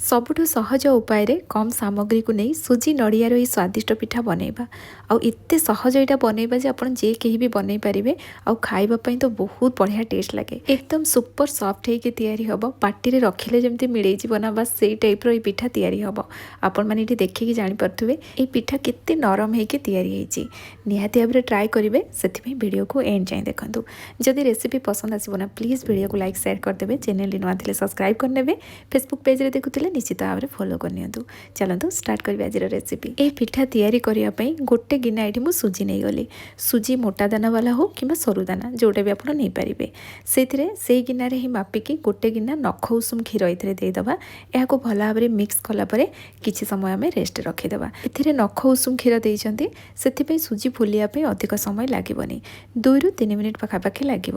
सबुठु सहज उपाय रे कम सामग्री को नहीं सुजी नड़ियार ये स्वादिष्ट पिठा बनैबा आउ एते सहज यहाँ बनैबा जे आपन जे केही भी बनै पारिबे आउ खाइबा पई तो बहुत बढ़िया टेस्ट लगे। एकदम सुपर सॉफ्ट है कि तैयारी हबो पार्टी रे रखिले जेमती मिलै जीवो ना बस सेई टाइप रो ये पिठा तैयारी हबो। आपन माने इठी देखि कि जानि परथुबे ए पिठा केते नरम है कि तैयारी हेची। निहाती भाबरे ट्राई करिवे सेति पई वीडियो को एंड जाय देखंतु। जदि रेसिपी पसंद आसीबो ना प्लीज वीडियो को लाइक शेयर कर देबे। चैनल रे नवा थिले सब्सक्राइब कर नेबे। फेसबुक पेज रे देखुथिले निश्चित भाव में फॉलो करनी। चलतु स्टार्ट करी आज रेसिपी। ये पिठा तैयारी करने गोटे गिना ये मुझे सुजी नहीं गली। सुजी मोटा दाना वाला हो कि सरू दाना जोटा भी आपड़ नहीं पारे से गिनार ही मापिकी गोटे गिना नख उषुम क्षीर ये देदेबा। यह भल भाव में मिक्स कलापर किसी समय आम रेस्ट रखीदे। ए नख उषुम क्षीर देते से सुजी फुलियापी अधिक समय लगे 2 ରୁ 3 मिनिट पखापाखि लगे।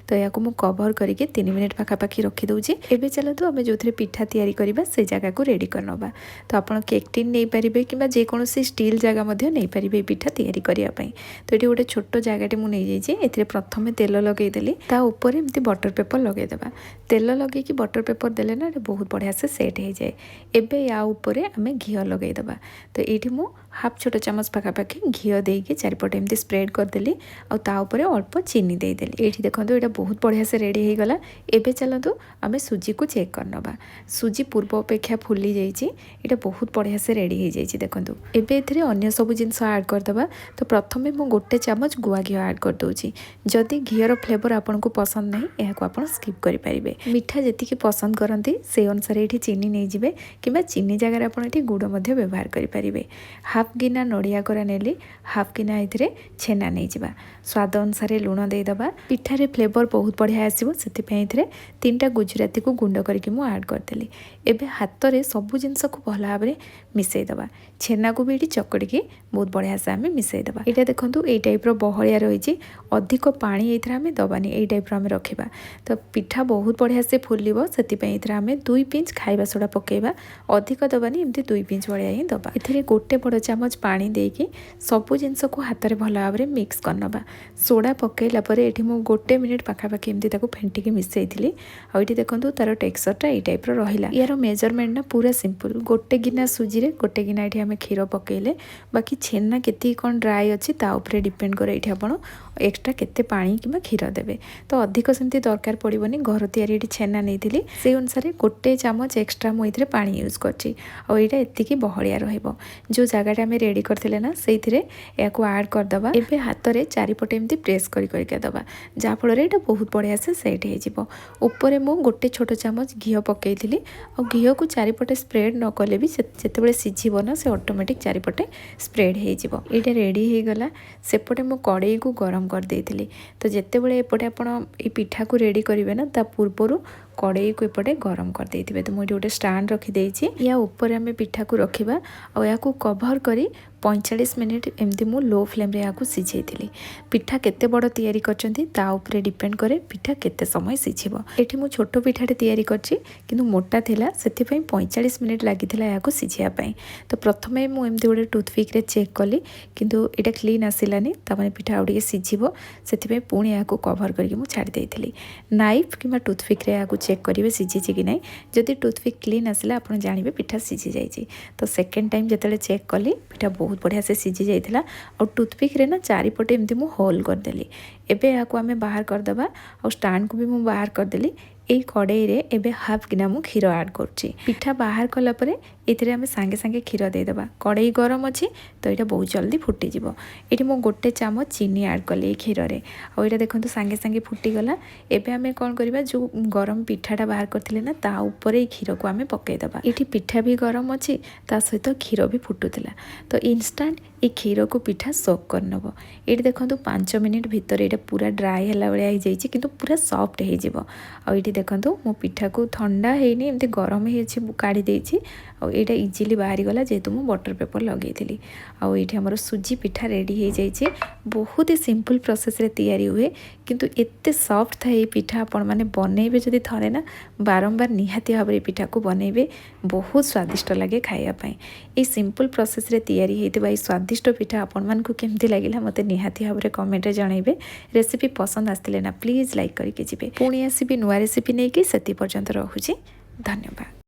तो यह मुझे कवर करके 3 मिनिट पखापाखि रखीदे। एवं चलतु आम जो पिठा तैयारी करवा से जगह को रेडी करनबा। तो आप केक टिन नहीं पारे कि जेकोसी स्टील जगह नहीं पारे पिठा तैयारी करने। तो ये गोटे छोट जगह मुझे प्रथम तेल लगेदेली ताऊपर एमती बटर पेपर लगेदेबा। तेल लगे बटर पेपर देले ना बहुत बढ़िया से सेट हो जाए। एबे या ऊपर आम घी लगेदेबा। तो ये मुझे हाफ छोट चामच पखापाखि घी देके चारिपटे एमती स्प्रेड करदेली आउपर अल्प चीनी देदेली। ये देखो ये बहुत बढ़िया से रेडी हो गला। एबे चलतु आम सुजी को चेक करनबा। सुजी पूर्व अपेक्षा फुली जाइए ये बहुत बढ़िया से रेडी हो जाइए। देखो एबे एथिरे अन्य सब जिनस ऐड करदबा। तो प्रथमे मु गोटे चामच गुआ घी ऐड कर दूची। जदि घीर फ्लेवर आपन को पसंद नहीं यह आपन स्किप करि परिबे। मीठा जेतिकी पसंद करती से अनुसार ये चीनी नहीं जिबे किंबा चीनी जगह आपन एठी गुड़ मध्य व्यवहार करि परिबे। हाफ गिना नड़िया कोरा नेली हाफ गिना एथिरे छेना नहीं जिबा। स्वाद अनुसार लुण देदेबा। पिठारे फ्लेवर बहुत बढ़िया आसीबो सेतिपई एथिरे 3टा गुजराती को गुंड करके मु ऐड करदेली। एबे हाथ में सबू जिनस को भल भाव में मिसईदबा। छेना को भी ये चकड़ी बहुत बढ़िया से आम मिसईदबा। यहाँ देखो ये टाइप बहलिया रही अधिक पानी ये आम दबानी ये टाइप आम रखा। तो पिठा बहुत बढ़िया से फुलब से आम 2 पिंच खाइबा सोडा पकेबा। अधिक दबानी एमती 2 पिंच भाया ही दबा। ए गोटे बड़ चामच पानी देकी सबू जिनस को हाथ में भल भाव में मिक्स करनबा। सोडा पकईला ये मुझे गोटे मिनिट पखापाखि एमती फेंटिकी मिसई थी। आईटी देखो तार टेक्सचरटा ये टाइप रहा। यार मेजरमेंट ना पूरा सिंपल। गोटे गिना सुजी रे गोटे गिना ये आम क्षीर पकेले बाकी छेना केती कौन ड्राए अच्छी ताऊपर डिपेंड करे ये आप एक्सट्रा केते पानी कि क्षीर देवे। तो अधिक सेमती दरकार पड़ोनी। घर तैयारी छेना नहीं से अनुसार गोटे चामच एक्सट्रा मुझे पानी यूज करटा एतिकी बहलिया रहिबो। जो जगह आम रेडी करते ना से ऐड करदबा। एबे हाथ में चारिपटे एमती प्रेस करके दबा जहाँफल ये बहुत बढ़िया से सेट हो। ऊपर मु गोटे छोट चामच घी पकई थी और घी को चारिपटे स्प्रेड न कले भी जिते सीझब ना से ऑटोमेटिक चारिपटे स्प्रेड हो ये रेडी हो गला। सेपटे मु कड़ई को गरम कर देइथिली। तो जिते बड़े एपटे आपण ये पिठा को रेडी करेंगे ना ता पूर्वर कड़ई को एपटे गरम कर देइथिबे। तो मुझे गोटे स्टांड रखी देइछि। या ऊपर आम पिठा को रखिबा और या कवर करी 45 मिनिट एमती मु लो फ्लेम रे या सिझे थी। पिठा केते बड़ तैयारी करछंती ता ऊपर डिपेंड करे पिठा केते समय सिझिबो। एठी मु छोटो पिठाटे तैयारी करछि किंतु मोटा थिला सेति 45 मिनिट लागिथिला या सिझिया पई। तो प्रथमे मु एमती गोटे टूथपिक रे चेक कली किंतु एटा क्लीन आसिलानी तामाने पिठा आउ टिके सिझिबो सेति पुणी या कवर करके मु छाड़ी देइथिली। नाइफ किंबा टूथपिक रे या चेक करेंगे सीझी कि नहीं। जदि टूथपिक क्लीन आसला आप जानवे पिठा सीझी जाइए। तो सेकेंड टाइम जिते चेक कली पिठा बहुत बढ़िया से सीझी जाइए। और टूथपिक रे ना चारिपटे एमती मु होल करदेली। एबे या को आमे बाहर करदबा और स्टांड को भी मु बाहर करदेली। এই কড়াইরে এবে হাফ গিনা মু ক্ষীর আড করছি। পিঠা বাহার কলা পরে এতে আমি সাঙ্গে সাঙ্গে ক্ষীর দেদেবা। কড়াই গরম অছি তো এটা বহুত জলদি ফুটিଯିବ। এটি মু গোটে চামচ চিনি আড কলি এই ক্ষীরে আর এটা দেখুন সাঙ্গে সাঙ্গে ফুটিগলা। এবে আমি কଣ করিবা जो গরম পিঠাটা বাহার করଥିଲେ না তা উপরে এই ক্ষীরକୁ আমি পকাইদেবা। এটি পিঠা भी গরম অছি তা সহিত ক্ষীর भी ফুটুଥିଲା। তো ইনস্টান্ট এই ক্ষীরକୁ পিঠা সোক କରିନେବ। ଏଠି ଦେଖନ୍ତୁ 5 ମିନିଟ୍ ଭିତରେ ଏଇଟା ପୁରା ଡ୍ରାଏ ହେଲା ଭଳିଆ ହେଇଯାଇଛି କିନ୍ତୁ ପୁରା ସଫ୍ଟ ହେଇଯିବ। ଆଉ ଏଠି ଦେଖନ୍ତୁ ମୋ ପିଠାକୁ ଥଣ୍ଡା ହେଇନି ଏମିତି ଗରମ ହେଇଛି କାଢ଼ି ଦେଇଛି। ଆଉ ଏଇଟା ଇଜିଲି ବାହାରିଗଲା ଯେହେତୁ ମୁଁ ବଟର ପେପର ଲଗେଇଥିଲି। ଆଉ ଏଇଠି ଆମର ସୁଜି ପିଠା ରେଡ଼ି ହେଇଯାଇଛି। ବହୁତ ହି ସିମ୍ପଲ୍ ପ୍ରୋସେସ୍ରେ ତିଆରି ହୁଏ କିନ୍ତୁ ଏତେ ସଫ୍ଟ ଥାଏ ଏଇ ପିଠା ଆପଣମାନେ ବନେଇବେ ଯଦି ଥରେ ନା ବାରମ୍ବାର ନିହାତି ଭାବରେ ଏ ପିଠାକୁ ବନେଇବେ। ବହୁତ ସ୍ୱାଦିଷ୍ଟ ଲାଗେ ଖାଇବା ପାଇଁ। ଏଇ ସିମ୍ପଲ୍ ପ୍ରୋସେସ୍ରେ ତିଆରି ହେଇଥିବା ଏଇ ସ୍ୱାଦିଷ୍ଟ ପିଠା ଆପଣମାନଙ୍କୁ କେମିତି ଲାଗିଲା ମୋତେ ନିହାତି ଭାବରେ କମେଣ୍ଟରେ ଜଣାଇବେ। ରେସିପି ପସନ୍ଦ ଆସିଥିଲେ ନା ପ୍ଲିଜ୍ ଲାଇକ୍ କରିକି ଯିବେ। ପୁଣି ଆସିବି ନୂଆ ରେସିପି ନେଇକି। ସେତି ପର୍ଯ୍ୟନ୍ତ ରହୁଛି। ଧନ୍ୟବାଦ।